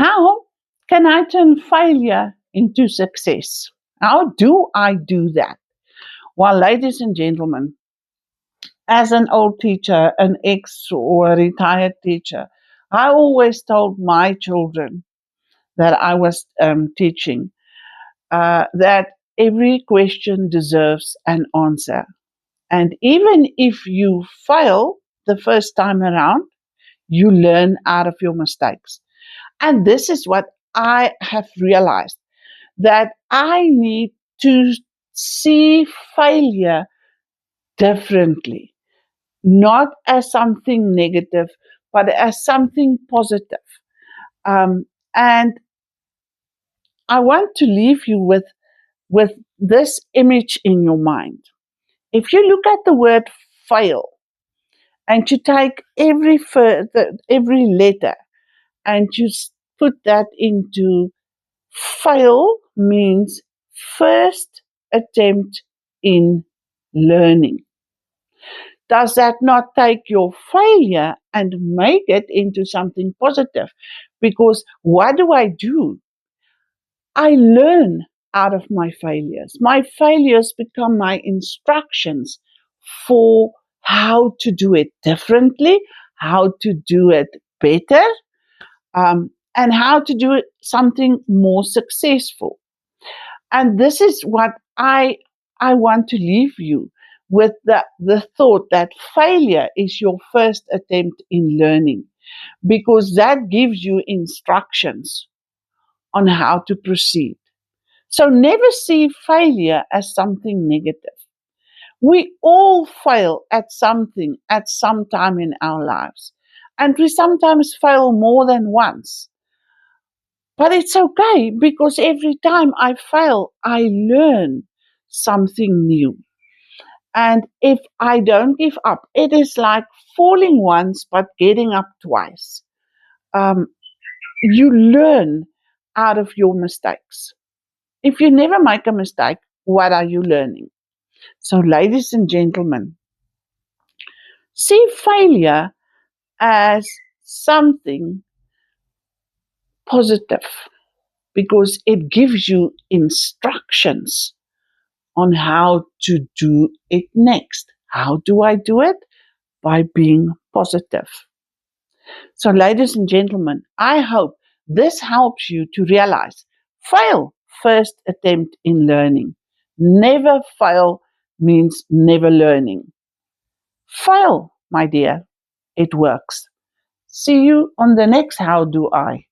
How can I turn failure into success? How do I do that? Well, ladies and gentlemen, as an old teacher, an ex or a retired teacher, I always told my children that I was teaching that every question deserves an answer. And even if you fail the first time around, you learn out of your mistakes. And this is what I have realized, that I need to see failure differently, not as something negative, but as something positive. And I want to leave you with this image in your mind. If you look at the word fail and you take every letter and you put that into fail means first attempt in learning. Does that not take your failure and make it into something positive? Because what do? I learn out of my failures. My failures become my instructions for how to do it differently, how to do it better, and how to do it something more successful. And this is what I want to leave you with, the thought that failure is your first attempt in learning, because that gives you instructions on how to proceed. So never see failure as something negative. We all fail at something at some time in our lives. And we sometimes fail more than once. But it's okay, because every time I fail, I learn something new. And if I don't give up, it is like falling once but getting up twice. You learn out of your mistakes. If you never make a mistake, what are you learning? So, ladies and gentlemen, see failure as something positive, because it gives you instructions on how to do it next. How do I do it? By being positive. So, ladies and gentlemen, I hope this helps you to realize fail first attempt in learning. Never fail means never learning. Fail, my dear, it works. See you on the next How Do I?